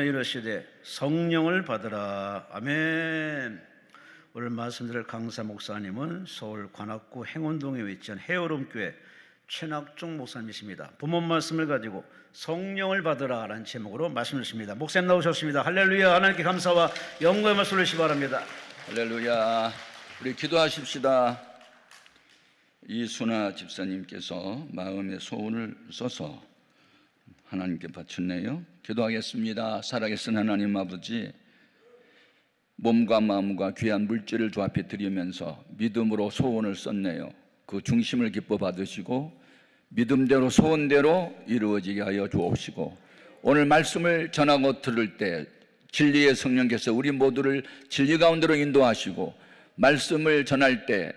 이르시되 성령을 받으라. 아멘. 오늘 말씀드릴 강사 목사님은 서울 관악구 행운동에 위치한 해오름교회 최낙종 목사님이십니다. 본문 말씀을 가지고 성령을 받으라 라는 제목으로 말씀 주십니다. 목사님 나오셨습니다. 할렐루야. 하나님께 감사와 영광의 말씀을 주시기 바랍니다. 할렐루야. 우리 기도하십시다. 이순아 집사님께서 마음의 소원을 써서 하나님께 바쳤네요. 기도하겠습니다. 살아계신 하나님 아버지, 몸과 마음과 귀한 물질을 주 앞에 드리면서 믿음으로 소원을 썼네요. 그 중심을 기뻐 받으시고 믿음대로 소원대로 이루어지게 하여 주옵시고, 오늘 말씀을 전하고 들을 때 진리의 성령께서 우리 모두를 진리 가운데로 인도하시고, 말씀을 전할 때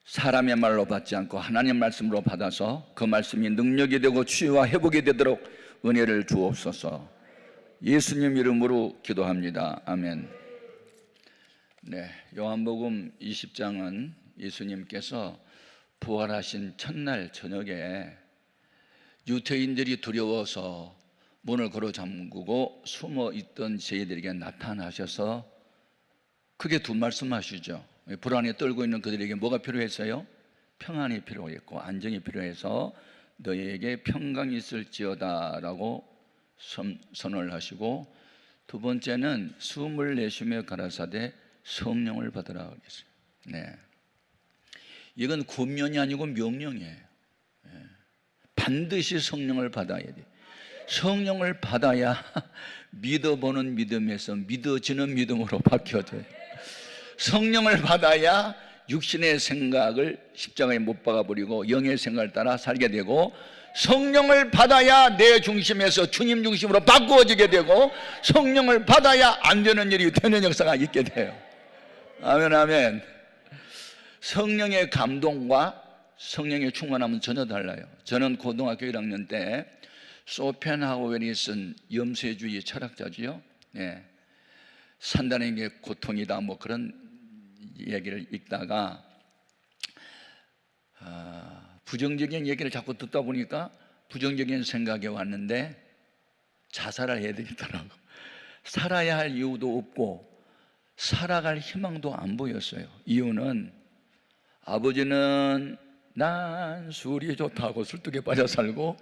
사람의 말로 받지 않고 하나님 말씀으로 받아서 그 말씀이 능력이 되고 치유와 회복이 되도록 은혜를 주옵소서. 예수님 이름으로 기도합니다. 아멘. 네, 요한복음 20장은 예수님께서 부활하신 첫날 저녁에 유대인들이 두려워서 문을 걸어 잠그고 숨어 있던 저희들에게 나타나셔서 크게 두 말씀하시죠. 불안에 떨고 있는 그들에게 뭐가 필요했어요? 평안이 필요했고 안정이 필요해서 너희에게 평강이 있을지어다 라고 선언을 하시고, 두 번째는 숨을 내쉬며 가라사대 성령을 받으라 그랬어요. 네. 이건 권면이 아니고 명령이에요. 반드시 성령을 받아야 돼. 성령을 받아야 믿어보는 믿음에서 믿어지는 믿음으로 바뀌어져요. 성령을 받아야 육신의 생각을 십자가에 못 박아버리고 영의 생각을 따라 살게 되고, 성령을 받아야 내 중심에서 주님 중심으로 바꾸어지게 되고, 성령을 받아야 안 되는 일이 되는 역사가 있게 돼요. 아멘, 아멘. 성령의 감동과 성령의 충만함은 전혀 달라요. 저는 고등학교 1학년 때 쇼펜하우어이 쓴 염세주의 철학자지요. 네. 산다는 게 고통이다 뭐 그런 얘기를 읽다가 부정적인 얘기를 자꾸 듣다 보니까 부정적인 생각이 왔는데 자살을 해야 되겠더라고. 살아야 할 이유도 없고 살아갈 희망도 안 보였어요. 이유는 아버지는 난 술이 좋다고 술독에 빠져 살고,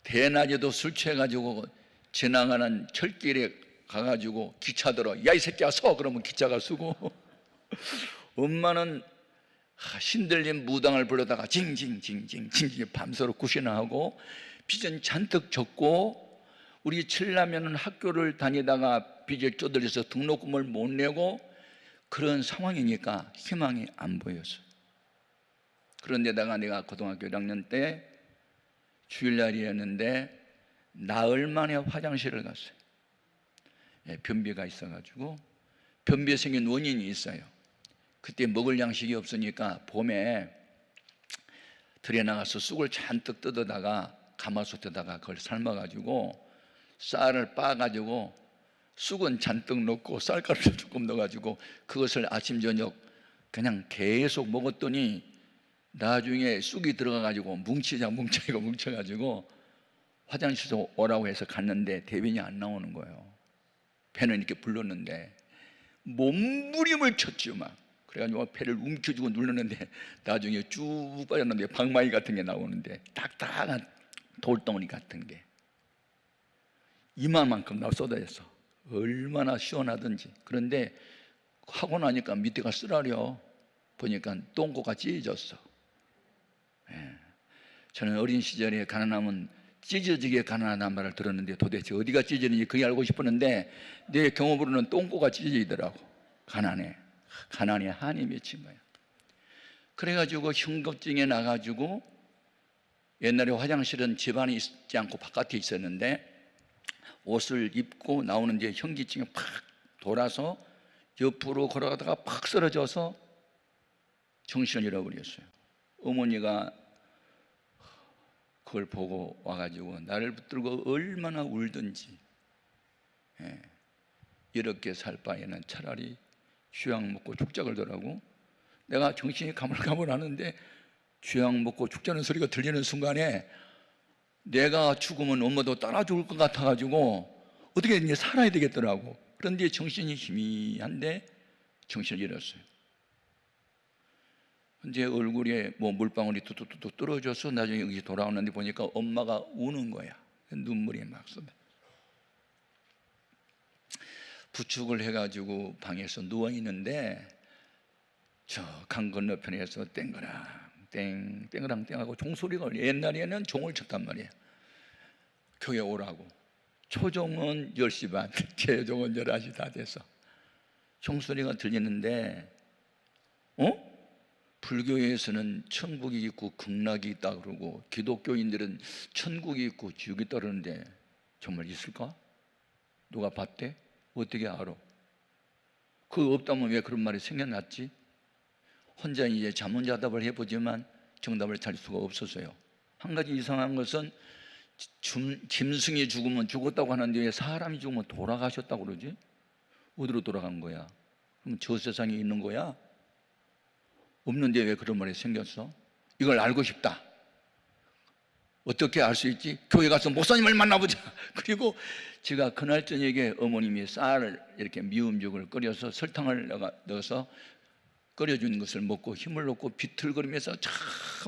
대낮에도 술 취해가지고 지나가는 철길에 가가지고 기차 들어 야 이 새끼야 서 그러면 기차가 서고, 엄마는 신들린 무당을 불러다가 징징징징징 밤새도록 구시나 하고 빚은 잔뜩 졌고, 우리 칠라면은 학교를 다니다가 빚에 쪼들려서 등록금을 못 내고 그런 상황이니까 희망이 안 보였어요. 그런데다가 내가 고등학교 1학년 때 주일날이었는데 나흘 만에 화장실을 갔어요. 변비가 있어가지고, 변비에 생긴 원인이 있어요. 그때 먹을 양식이 없으니까 봄에 들에 나가서 쑥을 잔뜩 뜯어다가 가마솥에다가 그걸 삶아가지고 쌀을 빻아가지고 쑥은 잔뜩 넣고 쌀가루를 조금 넣어가지고 그것을 아침 저녁 그냥 계속 먹었더니 나중에 쑥이 들어가가지고 뭉쳐가지고 화장실에서 오라고 해서 갔는데 대변이 안 나오는 거예요. 배는 이렇게 불렀는데 몸부림을 쳤죠 막. 그래가지고 배를 움켜쥐고 눌렀는데 나중에 쭉 빠졌는데 방망이 같은 게 나오는데 딱딱한 돌덩어리 같은 게 이만큼 나 쏟아졌어. 얼마나 시원하든지. 그런데 하고 나니까 밑에가 쓰라려. 보니까 똥꼬가 찢어졌어. 저는 어린 시절에 가난하면 찢어지게 가난하다는 말을 들었는데 도대체 어디가 찢어지는지 그게 알고 싶었는데 내 경험으로는 똥꼬가 찢어지더라고. 가난에 한이 맺힌 거야. 그래가지고 흉급증에 나가지고, 옛날에 화장실은 집 안에 있지 않고 바깥에 있었는데 옷을 입고 나오는데 현기증이 팍 돌아서 옆으로 걸어가다가 팍 쓰러져서 정신을 잃어버렸어요. 어머니가 그걸 보고 와가지고 나를 붙들고 얼마나 울든지, 이렇게 살 바에는 차라리 쥐약 먹고 죽자 그러더라고. 내가 정신이 가물가물하는데 쥐약 먹고 죽자는 소리가 들리는 순간에 내가 죽으면 엄마도 따라 죽을 것 같아가지고 어떻게 이제 살아야 되겠더라고. 그런데 정신이 희미한데 정신을 잃었어요. 이제 얼굴에 뭐 물방울이 뚝뚝뚝 떨어져서 나중에 여기 돌아오는데 보니까 엄마가 우는 거야. 눈물이 막 쏟아. 부축을 해가지고 방에서 누워 있는데 저 강 건너편에서 땡그랑 하고 종소리가 울려. 옛날에는 종을 쳤단 말이에요. 교회 오라고. 초종은 10시 반, 최종은 11시 다 돼서 종소리가 들리는데 불교에서는 천국이 있고 극락이 있다 그러고 기독교인들은 천국이 있고 지옥이 있다 그러는데 정말 있을까? 누가 봤대? 어떻게 알아? 그거 없다면 왜 그런 말이 생겨났지? 혼자 이제 자문자답을 해보지만 정답을 찾을 수가 없었어요. 한 가지 이상한 것은 짐승이 죽으면 죽었다고 하는데 왜 사람이 죽으면 돌아가셨다고 그러지? 어디로 돌아간 거야? 그럼 저 세상에 있는 거야? 없는데 왜 그런 말이 생겼어? 이걸 알고 싶다. 어떻게 알 수 있지? 교회 가서 목사님을 만나보자. 그리고 제가 그날 저녁에 어머님이 쌀을 이렇게 미음죽을 끓여서 설탕을 넣어서 끓여준 것을 먹고 힘을 얻고 비틀거리면서 저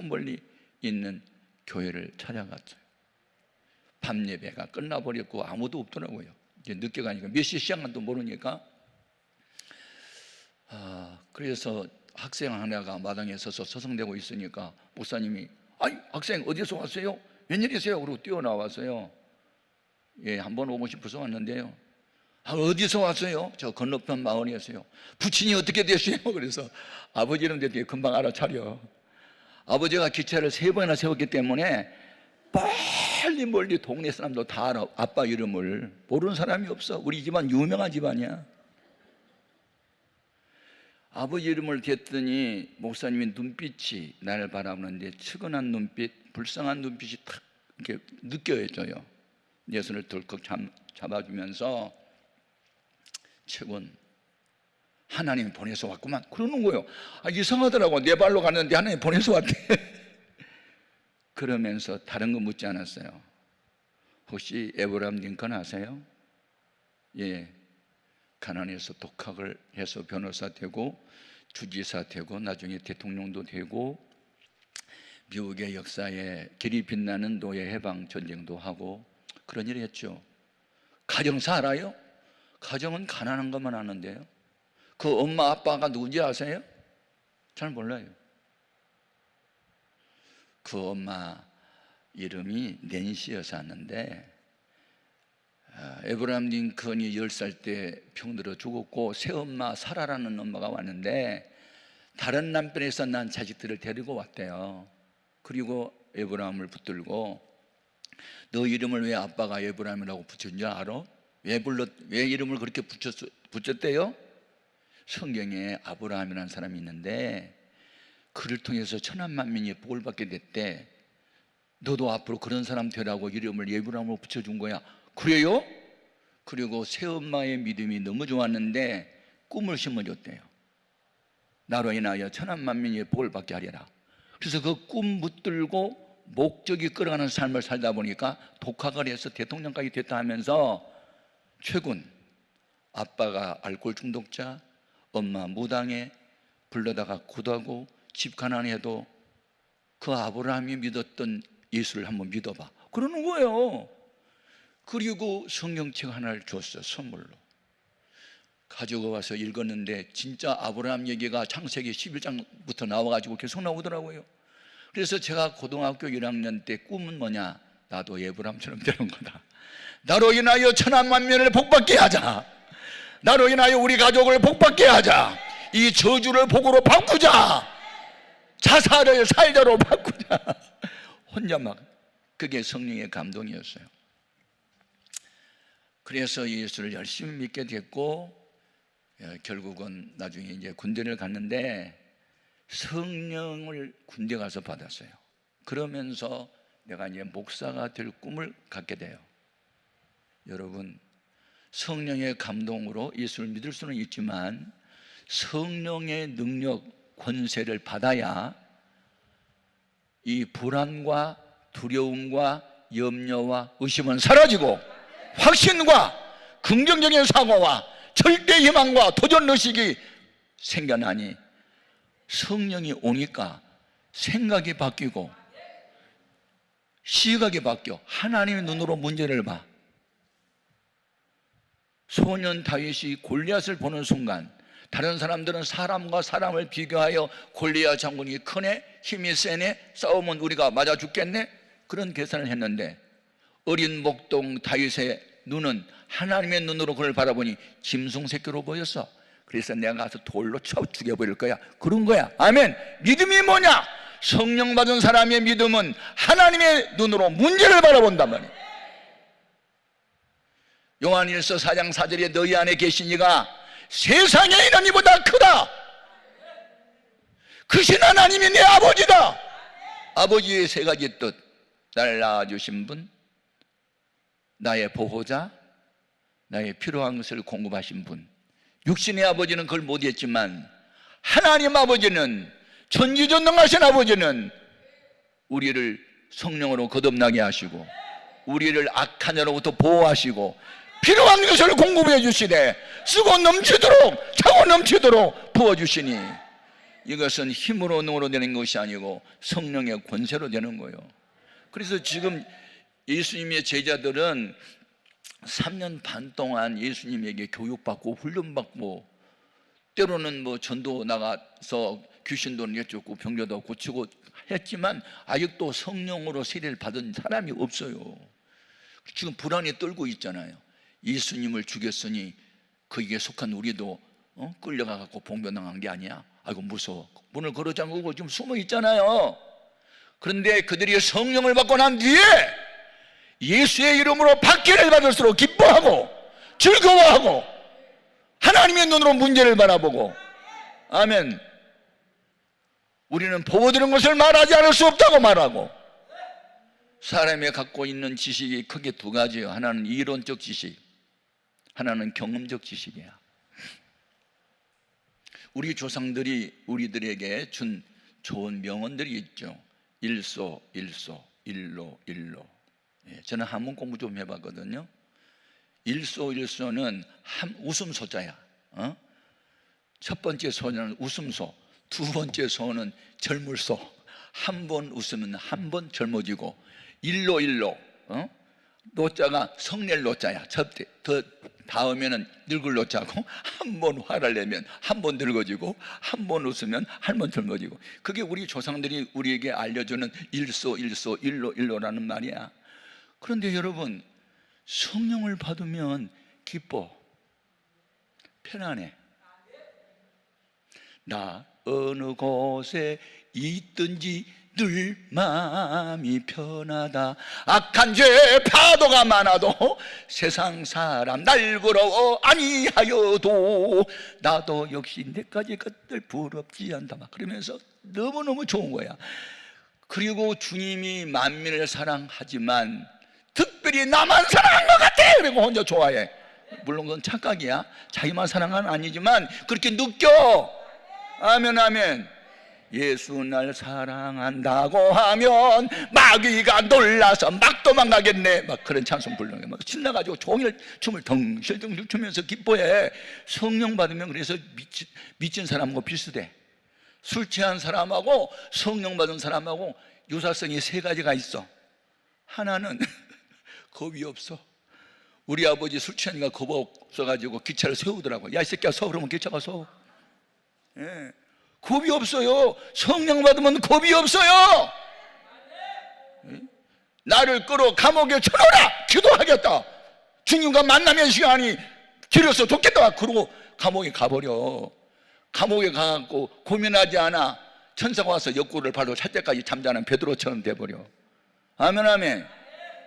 멀리 있는 교회를 찾아갔어요. 밤 예배가 끝나버렸고 아무도 없더라고요. 이제 늦게 가니까 몇 시 시간도 모르니까. 그래서 학생 하나가 마당에 서서 서성대고 있으니까 목사님이 아이 학생 어디서 왔어요? 웬일이세요? 그러고 뛰어나왔어요. 예, 한번 오고 싶어서 왔는데요. 어디서 왔어요? 저 건너편 마을이었어요. 부친이 어떻게 되세요? 그래서 아버지 이름 되게 금방 알아차려. 아버지가 기차를 3번이나 세웠기 때문에 빨리 멀리 동네 사람도 다 알아. 아빠 이름을 모르는 사람이 없어. 우리 집안 유명한 집안이야. 아버지 이름을 댔더니 목사님이 눈빛이 나를 바라보는데 측은한 눈빛, 불쌍한 눈빛이 탁 이렇게 느껴져요. 내 손을 덜컥 잡아주면서 최군 하나님이 보내서 왔구만 그러는 거예요. 이상하더라고. 내 발로 갔는데 하나님이 보내서 왔대. 그러면서 다른 거 묻지 않았어요. 혹시 에브라임 링컨 아세요? 예, 가난해서 독학을 해서 변호사 되고 주지사 되고 나중에 대통령도 되고 미국의 역사에 길이 빛나는 노예 해방 전쟁도 하고 그런 일을 했죠. 가정사 알아요? 가정은 가난한 것만 아는데요. 그 엄마 아빠가 누군지 아세요? 잘 몰라요. 그 엄마 이름이 낸시 여사였는데 에브라임 링컨이 10살 때 병들어 죽었고 새엄마 사라라는 엄마가 왔는데 다른 남편에서 난 자식들을 데리고 왔대요. 그리고 에브라임을 붙들고 너 이름을 왜 아빠가 에브라임이라고 붙였는지 알아? 왜 이름을 그렇게 붙였대요? 성경에 아브라함이라는 사람이 있는데 그를 통해서 천한 만민이 복을 받게 됐대. 너도 앞으로 그런 사람 되라고 이름을 에브라임으로 붙여준 거야. 그래요? 그리고 새엄마의 믿음이 너무 좋았는데 꿈을 심어줬대요. 나로 인하여 천한 만민이 복을 받게 하리라. 그래서 그 꿈 붙들고 목적이 끌어가는 삶을 살다 보니까 독학을 해서 대통령까지 됐다 하면서 최군 아빠가 알코올 중독자, 엄마 무당에 불러다가 굿하고 집 가난해도 그 아브라함이 믿었던 예수를 한번 믿어봐 그러는 거예요. 그리고 성경책 하나를 줬어요. 선물로 가지고 와서 읽었는데 진짜 아브라함 얘기가 창세기 11장부터 나와가지고 계속 나오더라고요. 그래서 제가 고등학교 1학년 때 꿈은 뭐냐? 나도 에브라임처럼 되는 거다. 나로 인하여 천한 만민을 복받게 하자. 나로 인하여 우리 가족을 복받게 하자. 이 저주를 복으로 바꾸자. 자살을 살자로 바꾸자. 혼자 막 그게 성령의 감동이었어요. 그래서 예수를 열심히 믿게 됐고 결국은 나중에 이제 군대를 갔는데 성령을 군대 가서 받았어요. 그러면서 내가 이제 목사가 될 꿈을 갖게 돼요. 여러분 성령의 감동으로 예수를 믿을 수는 있지만 성령의 능력, 권세를 받아야 이 불안과 두려움과 염려와 의심은 사라지고 확신과 긍정적인 사고와 절대 희망과 도전 의식이 생겨나니 성령이 오니까 생각이 바뀌고 시각이 바뀌어. 하나님의 눈으로 문제를 봐. 소년 다윗이 골리앗을 보는 순간 다른 사람들은 사람과 사람을 비교하여 골리앗 장군이 크네, 힘이 세네, 싸우면 우리가 맞아 죽겠네, 그런 계산을 했는데 어린 목동 다윗의 눈은 하나님의 눈으로 그를 바라보니 짐승 새끼로 보였어. 그래서 내가 가서 돌로 쳐 죽여버릴 거야, 그런 거야. 아멘. 믿음이 뭐냐? 성령 받은 사람의 믿음은 하나님의 눈으로 문제를 바라본단 말이야. 요한일서 4장 4절에 너희 안에 계신 이가 세상에 있는 이보다 크다. 크신 하나님이 내 아버지다. 아버지의 세 가지 뜻, 나를 낳아주신 분, 나의 보호자, 나의 필요한 것을 공급하신 분. 육신의 아버지는 그걸 못했지만 하나님 아버지는, 전지전능하신 아버지는 우리를 성령으로 거듭나게 하시고 우리를 악한 자로부터 보호하시고 필요한 것을 공급해 주시되 쓰고 넘치도록, 차고 넘치도록 부어주시니 이것은 힘으로 능으로 되는 것이 아니고 성령의 권세로 되는 거예요. 그래서 지금 예수님의 제자들은 3년 반 동안 예수님에게 교육받고 훈련받고 때로는 뭐 전도 나가서 귀신도 내쫓고 병자도 고치고 했지만 아직도 성령으로 세례를 받은 사람이 없어요. 지금 불안에 떨고 있잖아요. 예수님을 죽였으니 거기에 속한 우리도 끌려가고 봉변당한 게 아니야? 아이고 무서워. 문을 걸어 잠그고 지금 숨어 있잖아요. 그런데 그들이 성령을 받고 난 뒤에 예수의 이름으로 박해를 받을수록 기뻐하고 즐거워하고 하나님의 눈으로 문제를 바라보고. 아멘. 우리는 보고들은 것을 말하지 않을 수 없다고 말하고. 사람이 갖고 있는 지식이 크게 두 가지예요. 하나는 이론적 지식, 하나는 경험적 지식이야. 우리 조상들이 우리들에게 준 좋은 명언들이 있죠. 일소, 일소, 일로, 일로. 저는 한문 공부 좀 해봤거든요. 일소, 일소는 웃음소자야. 첫 번째 소는 웃음소, 두 번째 소는 젊을소. 한 번 웃으면 한 번 젊어지고, 일로, 일로. 노자가 성낼 노자야. 더 다음에는 늙을 노자고, 한 번 화를 내면 한 번 늙어지고, 한 번 웃으면 한 번 젊어지고. 그게 우리 조상들이 우리에게 알려주는 일소, 일소, 일로, 일로라는 말이야. 그런데 여러분, 성령을 받으면 기뻐, 편안해. 나 어느 곳에 있든지 늘 마음이 편하다. 악한 죄 파도가 많아도 세상 사람 날 부러워 아니하여도 나도 역시 내까지 그들 부럽지 않다. 막 그러면서 너무너무 좋은 거야. 그리고 주님이 만민을 사랑하지만 특별히 나만 사랑한 것 같아 그리고 혼자 좋아해. 물론 그건 착각이야. 자기만 사랑은 아니지만 그렇게 느껴. 아멘, 아멘. 예수 날 사랑한다고 하면 마귀가 놀라서 막 도망가겠네. 막 그런 찬송 부르는 게 막 신나가지고 종일 춤을 덩실덩실 추면서 기뻐해. 성령 받으면 그래서 미친 사람하고 비슷해. 술 취한 사람하고 성령 받은 사람하고 유사성이 세 가지가 있어. 하나는 겁이 없어. 우리 아버지 술 취하니까 겁 없어가지고 기차를 세우더라고. 야, 이 새끼야, 서. 그러면 기차가 서. 예. 겁이 없어요. 성령 받으면 겁이 없어요. 예? 나를 끌어 감옥에 쳐넣어라. 기도하겠다. 주님과 만남의 시간이 길어서 좋겠다. 그러고 감옥에 가버려. 감옥에 가갖고 고민하지 않아. 천사가 와서 옆구리를 발로 찰 때까지 잠자는 베드로처럼 돼버려. 아멘, 아멘.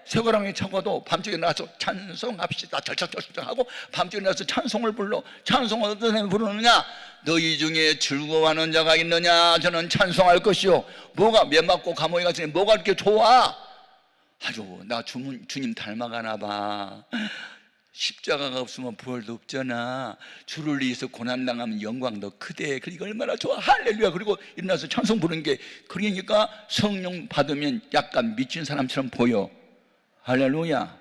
쇠고랑이 차고도 밤중에 나와서 찬송합시다 절착절착 하고 밤중에 나와서 찬송을 불러. 찬송을 어떤 사람이 부르느냐? 너희 중에 즐거워하는 자가 있느냐? 저는 찬송할 것이요. 뭐가 매 맞고 감옥에 갔으니 뭐가 이렇게 좋아? 아주 나 주님 닮아가나 봐. 십자가가 없으면 부활도 없잖아. 주를 위해서 고난당하면 영광도 크대. 그러니까 얼마나 좋아. 할렐루야. 그리고 일어나서 찬송 부르는 게, 그러니까 성령 받으면 약간 미친 사람처럼 보여. 할렐루야.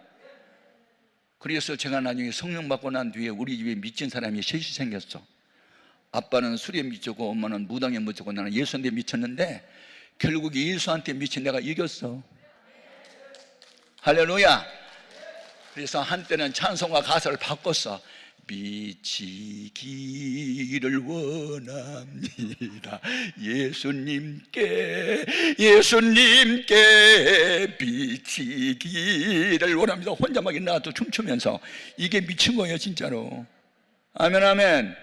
그래서 제가 나중에 성령 받고 난 뒤에 우리 집에 미친 사람이 셋이 생겼어. 아빠는 술에 미쳤고 엄마는 무당에 미쳤고 나는 예수한테 미쳤는데 결국 예수한테 미친 내가 이겼어. 할렐루야. 그래서 한때는 찬송가 가사를 바꿨어. 미치기를 원합니다. 예수님께 미치기를 원합니다. 혼자 막 일어나서 춤추면서. 이게 미친 거예요 진짜로. 아멘 아멘.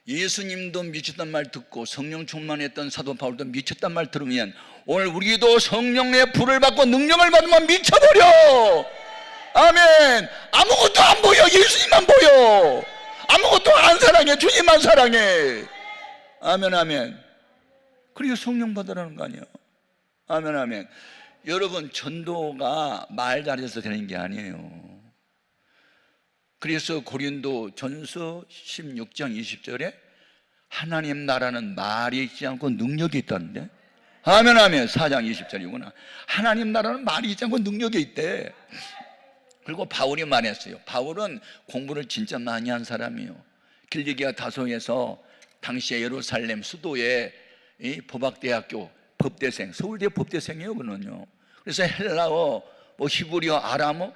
예수님도 미쳤단 말 듣고 성령 충만했던 사도 바울도 미쳤단 말 들으면 오늘 우리도 성령의 불을 받고 능력을 받으면 미쳐버려. 아멘. 아무것도 안 보여. 예수님만 보여. 아무것도 안 사랑해. 주님만 사랑해. 아멘 아멘. 그리고 성령 받으라는 거 아니에요. 아멘 아멘. 여러분, 전도가 말 잘해서 되는 게 아니에요. 그래서 고린도 전서 16장 20절에 하나님 나라는 말이 있지 않고 능력이 있다는데. 아멘 아멘. 4장 20절이구나. 하나님 나라는 말이 있지 않고 능력이 있대. 그리고 바울이 말했어요. 바울은 공부를 진짜 많이 한 사람이에요. 길리기아 다소에서 당시에 예루살렘 수도에 이 법학대학교 법대생, 서울대 법대생이에요. 그는요. 그래서 헬라어, 히브리어, 아람어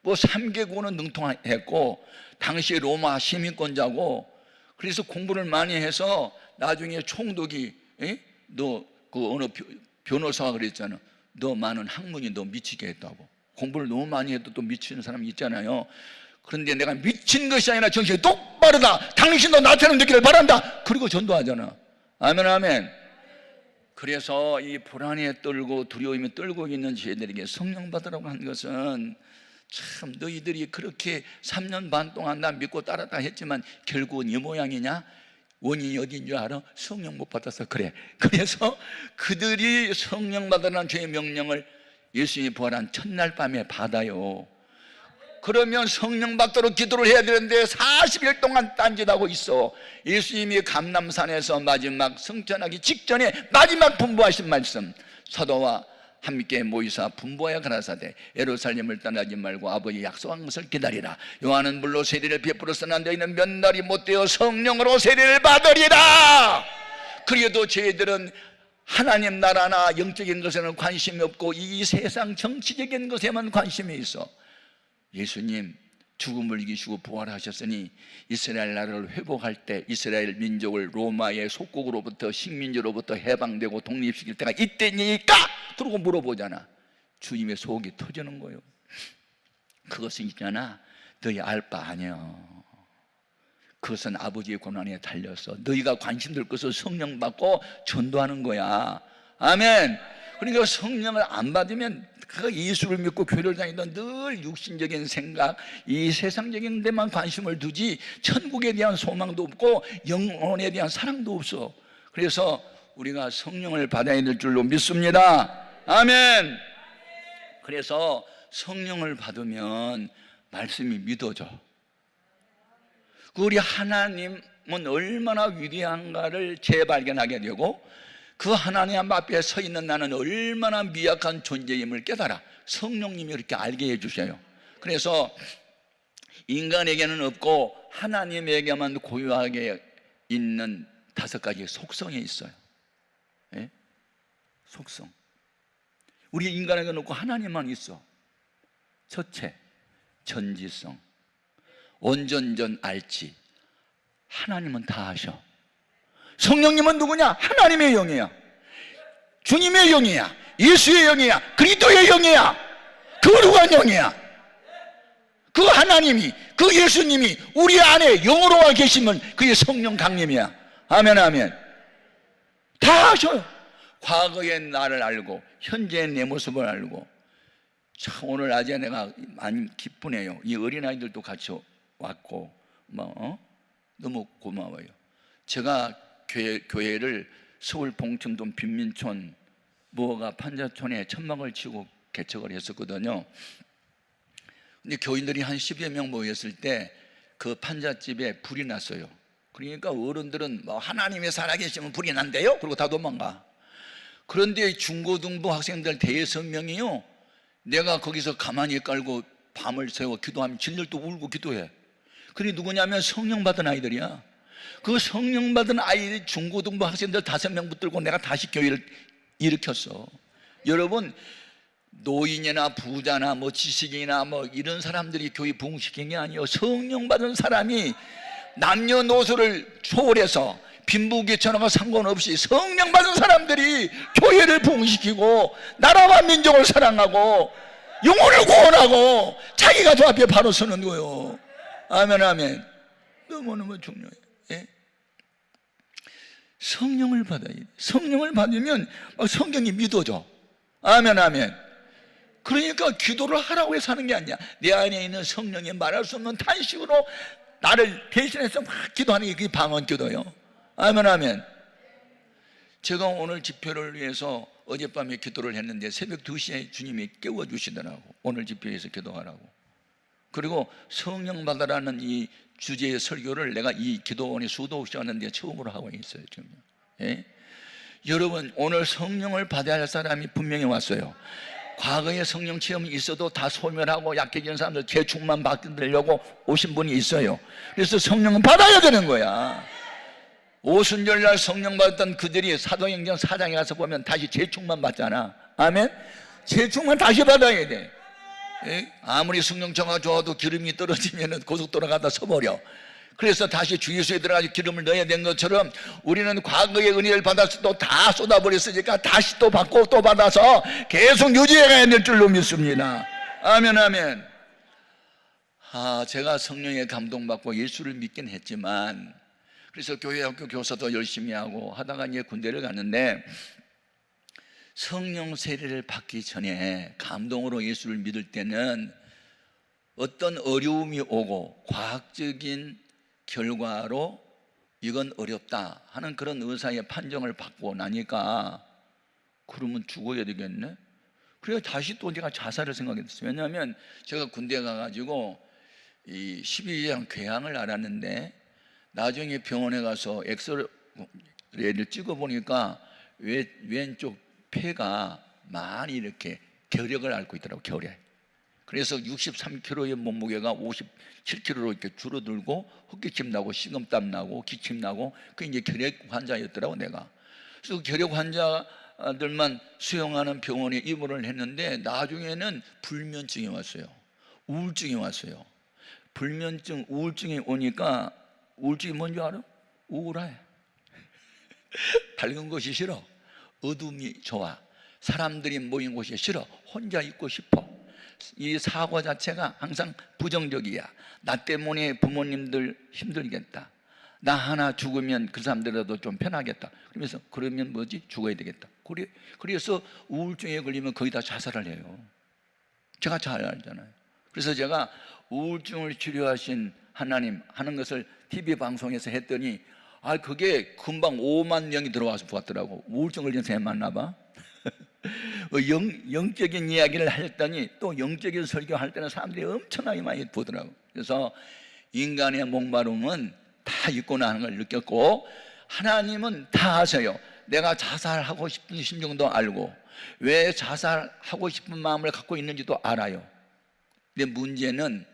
3개국어는 능통했고 당시 로마 시민권자고, 그래서 공부를 많이 해서 나중에 총독이 너 그 어느 변호사가 그랬잖아. 너 많은 학문이 너 미치게 했다고. 공부를 너무 많이 해도 또 미치는 사람이 있잖아요. 그런데 내가 미친 것이 아니라 정신이 똑바르다. 당신도 나처럼 되기를 바란다. 그리고 전도하잖아. 아멘 아멘. 그래서 이 불안에 떨고 두려움에 떨고 있는 저희들에게 성령 받으라고 한 것은, 참 너희들이 그렇게 3년 반 동안 나 믿고 따랐다 했지만 결국은 이 모양이냐? 원인이 어디인 줄 알아? 성령 못 받아서 그래. 그래서 그들이 성령 받으라는 주의 명령을 예수님이 부활한 첫날 밤에 받아요. 그러면 성령 받도록 기도를 해야 되는데 40일 동안 딴짓하고 있어. 예수님이 감람산에서 마지막 승천하기 직전에 마지막 분부하신 말씀, 사도와 함께 모이사 분부하여 가라사대 예루살렘을 떠나지 말고 아버지 약속한 것을 기다리라. 요한은 물로 세례를 베풀어서나 너희는 몇 날이 못되어 성령으로 세례를 받으리라. 그래도 저희들은 하나님 나라나 영적인 것에는 관심이 없고 이 세상 정치적인 것에만 관심이 있어. 예수님 죽음을 이기시고 부활하셨으니 이스라엘 나라를 회복할 때 이스라엘 민족을 로마의 속국으로부터 식민지로부터 해방되고 독립시킬 때가 이때니까. 그러고 물어보잖아. 주님의 속이 터지는 거예요. 그것은 있잖아, 너희 알 바 아니야. 그것은 아버지의 고난에 달려서 너희가 관심 들 것을 성령 받고 전도하는 거야. 아멘. 그러니까 성령을 안 받으면 그 예수를 믿고 교회를 다니던 늘 육신적인 생각, 이 세상적인 데만 관심을 두지 천국에 대한 소망도 없고 영혼에 대한 사랑도 없어. 그래서 우리가 성령을 받아야 될 줄로 믿습니다. 아멘. 그래서 성령을 받으면 말씀이 믿어져. 우리 하나님은 얼마나 위대한가를 재발견하게 되고, 그 하나님 앞에 서 있는 나는 얼마나 미약한 존재임을 깨달아. 성령님이 이렇게 알게 해주셔요. 그래서 인간에게는 없고 하나님에게만 고유하게 있는 5가지 속성이 있어요. 예? 속성. 우리 인간에게는 없고 하나님만 있어. 첫째, 전지성. 온전전 알지. 하나님은 다 아셔. 성령님은 누구냐? 하나님의 영이야. 주님의 영이야. 예수의 영이야. 그리스도의 영이야. 거룩한 영이야. 그 하나님이, 그 예수님이 우리 안에 영으로 와 계시면 그게 성령 강림이야. 아멘 아멘. 다 아셔요. 과거의 나를 알고 현재의 내 모습을 알고. 참 오늘 낮에 내가 많이 기쁘네요. 이 어린아이들도 같이 왔고 너무 고마워요. 제가 교회를 서울 봉천동 빈민촌 무허가 판자촌에 천막을 치고 개척을 했었거든요. 근데 교인들이 한 10여 명 모였을 때 그 판잣집에 불이 났어요. 그러니까 어른들은 하나님이 살아계시면 불이 난대요? 그리고 다 도망가. 그런데 중고등부 학생들 5명이요, 내가 거기서 가만히 깔고 밤을 새워 기도하면 진열도 울고 기도해. 그게 누구냐면 성령 받은 아이들이야. 그 성령 받은 아이들 중고등부 학생들 5명 붙들고 내가 다시 교회를 일으켰어. 여러분, 노인이나 부자나 뭐 지식이나 뭐 이런 사람들이 교회 부흥시킨 게 아니에요. 성령 받은 사람이 남녀노소를 초월해서 빈부귀천하고 상관없이 성령 받은 사람들이 교회를 부흥시키고 나라와 민족을 사랑하고 영혼을 구원하고 자기 가족 앞에 바로 서는 거예요. 아멘, 아멘. 너무너무 중요해요. 예? 성령을 받아야 돼. 성령을 받으면 성경이 믿어져. 아멘, 아멘. 그러니까 기도를 하라고 해서 하는 게 아니야. 내 안에 있는 성령이 말할 수 없는 탄식으로 나를 대신해서 막 기도하는 게 그게 방언 기도예요. 아멘, 아멘. 제가 오늘 집회를 위해서 어젯밤에 기도를 했는데 새벽 2시에 주님이 깨워주시더라고. 오늘 집회에서 기도하라고. 그리고 성령 받아라는 이 주제의 설교를 내가 이 기도원이 수도 없이 왔는데 처음으로 하고 있어요 지금. 예? 여러분, 오늘 성령을 받아야 할 사람이 분명히 왔어요. 과거에 성령 체험이 있어도 다 소멸하고 약해진 사람들 재충만 받으려고 오신 분이 있어요. 그래서 성령은 받아야 되는 거야. 오순절날 성령 받았던 그들이 사도행전 4장에 가서 보면 다시 재충만 받잖아. 아멘. 재충만 다시 받아야 돼. 예? 아무리 성령청가 좋아도 기름이 떨어지면 고속도로 가다 서버려. 그래서 다시 주유소에 들어가서 기름을 넣어야 된 것처럼 우리는 과거의 은혜를 받아서 또 다 쏟아버렸으니까 다시 또 받고 또 받아서 계속 유지해 가야 될 줄로 믿습니다. 아멘, 아멘. 제가 성령에 감동받고 예수를 믿긴 했지만, 그래서 교회 학교 교사도 열심히 하고 하다가 이제 군대를 갔는데, 성령 세례를 받기 전에 감동으로 예수를 믿을 때는 어떤 어려움이 오고 과학적인 결과로 이건 어렵다 하는 그런 의사의 판정을 받고 나니까 그러면 죽어야 되겠네. 그래서 다시 또 제가 자살을 생각했어요. 왜냐하면 제가 군대 가가지고 이 12장 궤양을 알았는데 나중에 병원에 가서 엑스레이를 찍어보니까 왼쪽 폐가 많이 이렇게 결핵을 앓고 있더라고요. 결핵. 그래서 63kg의 몸무게가 57kg로 이렇게 줄어들고 헛기침 나고 식은땀 나고 기침 나고 그 이제 결핵 환자였더라고 내가. 그래서 결핵 환자들만 수용하는 병원에 입원을 했는데 나중에는 불면증이 왔어요. 우울증이 왔어요. 불면증, 우울증이 오니까 우울증이 뭔지 알아? 우울해. 밝은 것이 싫어. 어둠이 좋아. 사람들이 모인 곳이 싫어. 혼자 있고 싶어. 이 사고 자체가 항상 부정적이야. 나 때문에 부모님들 힘들겠다. 나 하나 죽으면 그 사람들이라도 좀 편하겠다. 그러면서 그러면 뭐지? 죽어야 되겠다. 그래서 우울증에 걸리면 거의 다 자살을 해요. 제가 잘 알잖아요. 그래서 제가 우울증을 치료하신 하나님 하는 것을 TV 방송에서 했더니 그게 금방 5만 명이 들어와서 보았더라고. 우울증 걸린 사람이 많나 봐. 영적인 이야기를 했더니 또 영적인 설교할 때는 사람들이 엄청나게 많이 보더라고. 그래서 인간의 목마름은 다 있구나 하는 걸 느꼈고, 하나님은 다 아세요. 내가 자살하고 싶은 심정도 알고 왜 자살하고 싶은 마음을 갖고 있는지도 알아요. 근데 문제는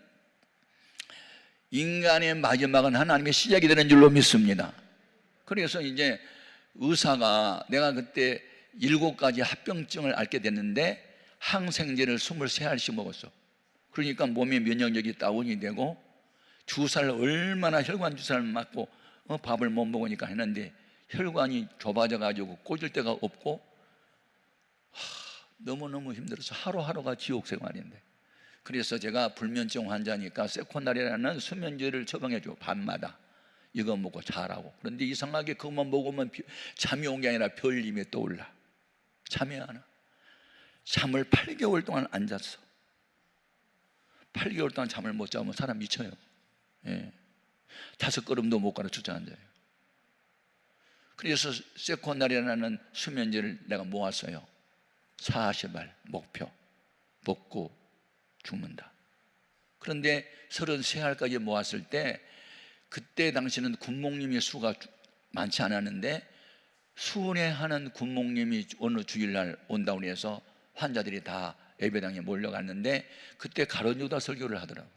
인간의 마지막은 하나님의 시작이 되는 줄로 믿습니다. 그래서 이제 의사가 내가 그때 7가지 합병증을 앓게 됐는데 항생제를 23알씩 먹었어. 그러니까 몸의 면역력이 다운이 되고 주사를 얼마나 혈관 주사를 맞고 밥을 못 먹으니까 했는데 혈관이 좁아져 가지고 꽂을 데가 없고 너무너무 힘들어서 하루하루가 지옥 생활인데, 그래서 제가 불면증 환자니까 세코날이라는 수면제를 처방해줘. 밤마다 이거 먹고 자라고. 그런데 이상하게 그것만 먹으면 잠이 온 게 아니라 별님이 떠올라. 잠이 안 와. 잠을 8개월 동안 안 잤어. 8개월 동안 잠을 못 자면 사람 미쳐요. 예. 5걸음도 못 걸어 주저앉아요. 그래서 세코날이라는 수면제를 내가 모았어요. 40알 목표 먹고 죽는다. 그런데 33알까지 모았을 때 그때 당시는 군목님의 수가 많지 않았는데 순회하는 군목님이 어느 주일날 온다고 해서 환자들이 다 예배당에 몰려갔는데 그때 가룟 유다 설교를 하더라고요.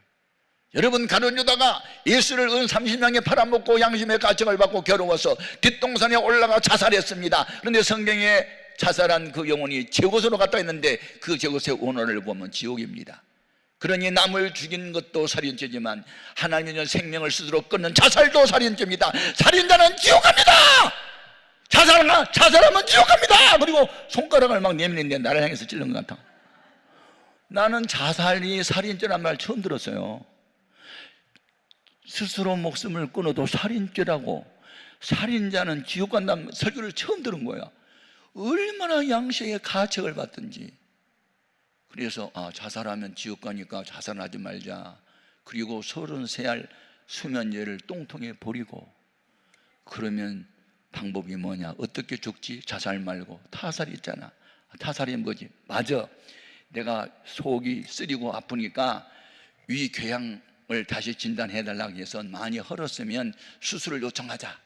여러분, 가룟 유다가 예수를 은 30명에 팔아먹고 양심의 가책을 받고 괴로워서 뒷동산에 올라가 자살했습니다. 그런데 성경에 자살한 그 영혼이 지옥으로 갔다 했는데 그 지옥의 원어를 보면 지옥입니다. 그러니 남을 죽인 것도 살인죄지만 하나님의 생명을 스스로 끊는 자살도 살인죄입니다. 살인자는 지옥 갑니다. 자살하면 지옥 갑니다. 그리고 손가락을 막 내미는데 나를 향해서 찔른 것 같아. 나는 자살이 살인죄란 말 처음 들었어요. 스스로 목숨을 끊어도 살인죄라고, 살인자는 지옥 간다는 설교를 처음 들은 거야. 얼마나 양심의 가책을 받든지. 그래서 자살하면 지옥 가니까 자살하지 말자. 그리고 33알 수면제를 똥통에 버리고. 그러면 방법이 뭐냐? 어떻게 죽지? 자살 말고 타살이 있잖아. 타살이 뭐지? 맞아, 내가 속이 쓰리고 아프니까 위궤양을 다시 진단해달라고 해서 많이 헐었으면 수술을 요청하자.